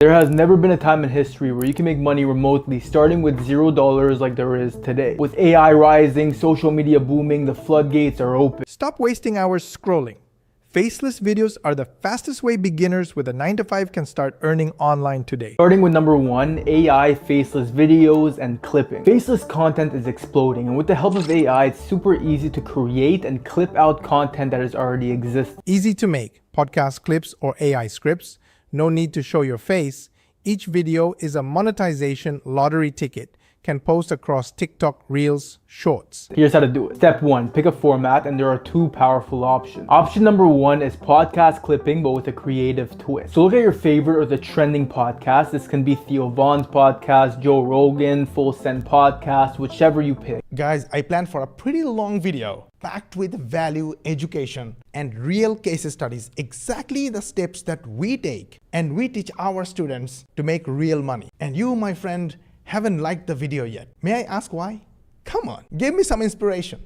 There has never been a time in history where you can make money remotely starting with $0 like there is today. With AI rising, social media booming, the floodgates are open. Stop wasting hours scrolling. Faceless videos are the fastest way beginners with a 9-to-5 can start earning online today. Starting with number 1, AI faceless videos and clipping. Faceless content is exploding, and with the help of AI, it's super easy to create and clip out content that is already existing. Easy to make, podcast clips or AI scripts. No need to show your face. Each video is a monetization lottery ticket. Can post across TikTok, Reels, Shorts. Here's how to do it. Step 1, pick a format, and there are 2 powerful options. Option number 1 is podcast clipping, but with a creative twist. So look at your favorite or the trending podcast. This can be Theo Vaughn's podcast, Joe Rogan, Full Send podcast, whichever you pick. Guys, I planned for a pretty long video packed with value, education, and real case studies, exactly the steps that we take and we teach our students to make real money. And you, my friend, haven't liked the video yet. May I ask why? Come on, give me some inspiration.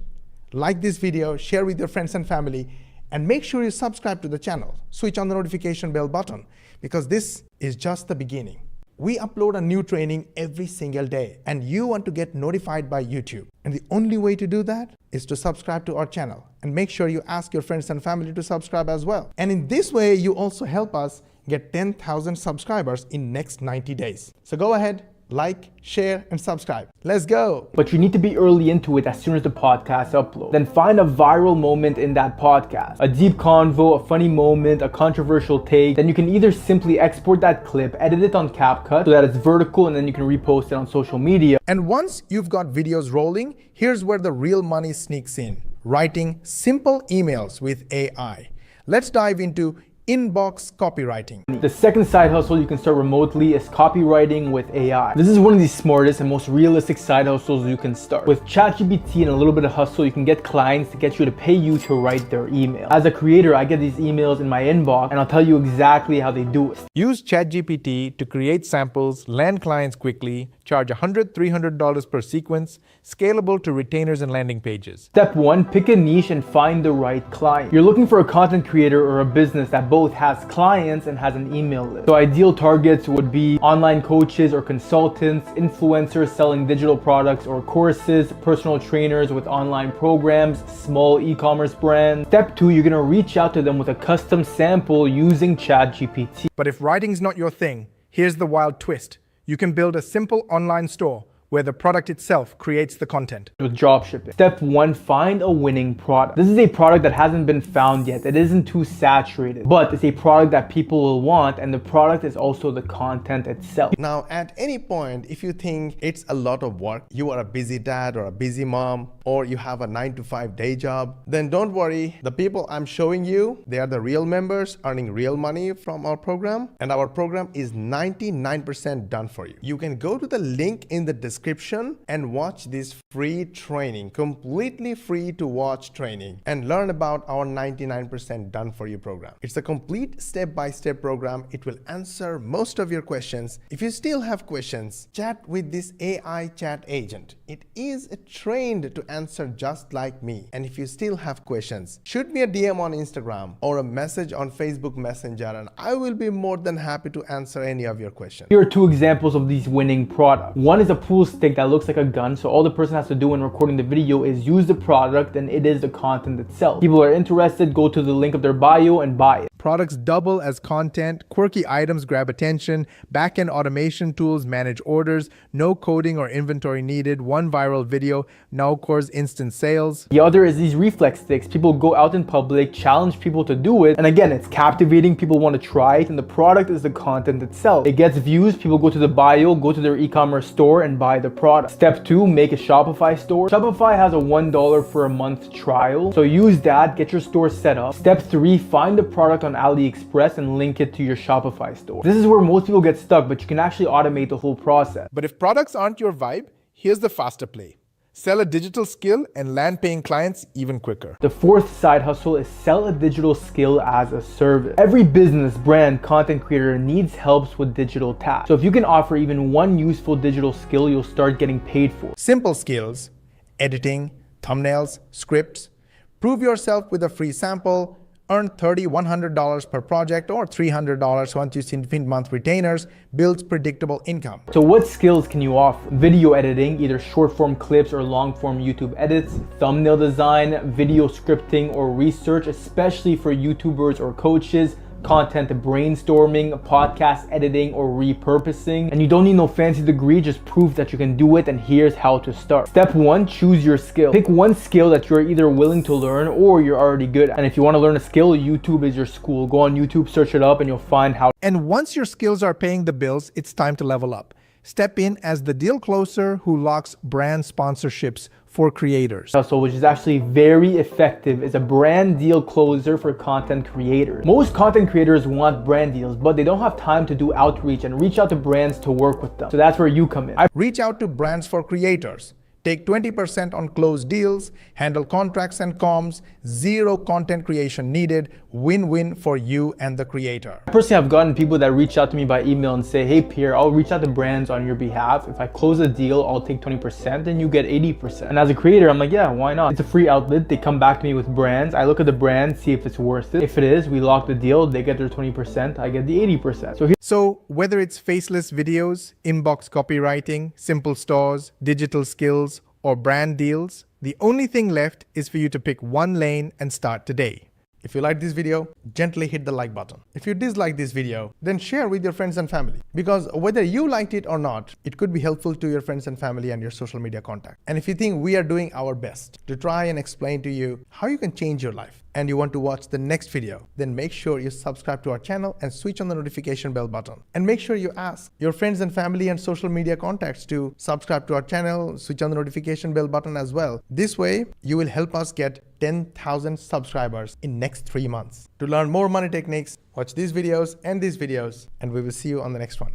Like this video, share with your friends and family, and make sure you subscribe to the channel. Switch on the notification bell button because this is just the beginning. We upload a new training every single day, and you want to get notified by YouTube. And the only way to do that is to subscribe to our channel, and make sure you ask your friends and family to subscribe as well. And in this way, you also help us get 10,000 subscribers in next 90 days. So go ahead, like, share, and subscribe. Let's go. But you need to be early into it as soon as the podcast uploads. Then find a viral moment in that podcast. A deep convo, a funny moment, a controversial take. Then you can either simply export that clip, edit it on CapCut so that it's vertical, and then you can repost it on social media. And once you've got videos rolling, here's where the real money sneaks in. Writing simple emails with AI. Let's dive into inbox copywriting. The second side hustle you can start remotely is copywriting with AI. This is one of the smartest and most realistic side hustles you can start. With ChatGPT and a little bit of hustle, you can get clients to get you to pay you to write their email. As a creator, I get these emails in my inbox, and I'll tell you exactly how they do it. Use ChatGPT to create samples, land clients quickly, charge $100, $300 per sequence, scalable to retainers and landing pages. Step 1, pick a niche and find the right client. You're looking for a content creator or a business that both has clients and has an email list. So ideal targets would be online coaches or consultants, influencers selling digital products or courses, personal trainers with online programs, small e-commerce brands. Step 2, you're gonna reach out to them with a custom sample using ChatGPT. But if writing's not your thing, here's the wild twist. You can build a simple online store where the product itself creates the content. With dropshipping. Step 1, find a winning product. This is a product that hasn't been found yet. It isn't too saturated, but it's a product that people will want, and the product is also the content itself. Now, at any point, if you think it's a lot of work, you are a busy dad or a busy mom, or you have a 9-to-5 day job, then don't worry. The people I'm showing you, they are the real members earning real money from our program, and our program is 99% done for you. You can go to the link in the description and watch this free training, completely free to watch training, and learn about our 99% done for you program. It's a complete step-by-step program. It will answer most of your questions. If you still have questions, chat with this AI chat agent. It is trained to answer just like me. And if you still have questions, shoot me a DM on Instagram or a message on Facebook Messenger, and I will be more than happy to answer any of your questions. Here are 2 examples of these winning products. One is a pool stick that looks like a gun, so all the person has to do when recording the video is use the product, and it is the content itself. People are interested, go to the link of their bio and buy it. Products double as content, quirky items grab attention, back-end automation tools manage orders, no coding or inventory needed, one viral video, now cause instant sales. The other is these reflex sticks. People go out in public, challenge people to do it, and again, it's captivating, people want to try it, and the product is the content itself. It gets views, people go to the bio, go to their e-commerce store and buy the product. Step 2, make a Shopify store. Shopify has a $1 for a month trial, so use that, get your store set up. Step 3, find the product on AliExpress and link it to your Shopify store. This is where most people get stuck, but you can actually automate the whole process. But if products aren't your vibe, here's the faster play. Sell a digital skill and land paying clients even quicker. The 4th side hustle is sell a digital skill as a service. Every business, brand, content creator needs help with digital tasks. So if you can offer even one useful digital skill, you'll start getting paid for it. Simple skills, editing, thumbnails, scripts. Prove yourself with a free sample, Earn $30, $100 per project or $300 once you see 15-month retainers, builds predictable income. So what skills can you offer? Video editing, either short form clips or long form YouTube edits, thumbnail design, video scripting or research, especially for YouTubers or coaches, content brainstorming, podcast editing or repurposing. And you don't need no fancy degree, just prove that you can do it, and here's how to start. Step 1, choose your skill. Pick one skill that you're either willing to learn or you're already good at. And if you want to learn a skill, YouTube is your school. Go on YouTube, search it up, and you'll find how. And once your skills are paying the bills, it's time to level up. Step in as the deal closer who locks brand sponsorships for creators. So which is actually very effective, is a brand deal closer for content creators. Most content creators want brand deals, but they don't have time to do outreach and reach out to brands to work with them. So that's where you come in. Reach out to brands for creators. Take 20% on closed deals, handle contracts and comms, zero content creation needed, win-win for you and the creator. Personally, I've gotten people that reach out to me by email and say, hey Pierre, I'll reach out to brands on your behalf. If I close a deal, I'll take 20% and you get 80%. And as a creator, I'm like, yeah, why not? It's a free outlet. They come back to me with brands. I look at the brand, see if it's worth it. If it is, we lock the deal. They get their 20%, I get the 80%. So whether it's faceless videos, inbox copywriting, simple stores, digital skills, or brand deals, the only thing left is for you to pick one lane and start today. If you like this video, gently hit the like button. If you dislike this video, then share with your friends and family. Because whether you liked it or not, it could be helpful to your friends and family and your social media contact. And if you think we are doing our best to try and explain to you how you can change your life, and you want to watch the next video, then make sure you subscribe to our channel and switch on the notification bell button. And make sure you ask your friends and family and social media contacts to subscribe to our channel, switch on the notification bell button as well. This way, you will help us get 10,000 subscribers in next 3 months. To learn more money techniques, watch these videos, and we will see you on the next one.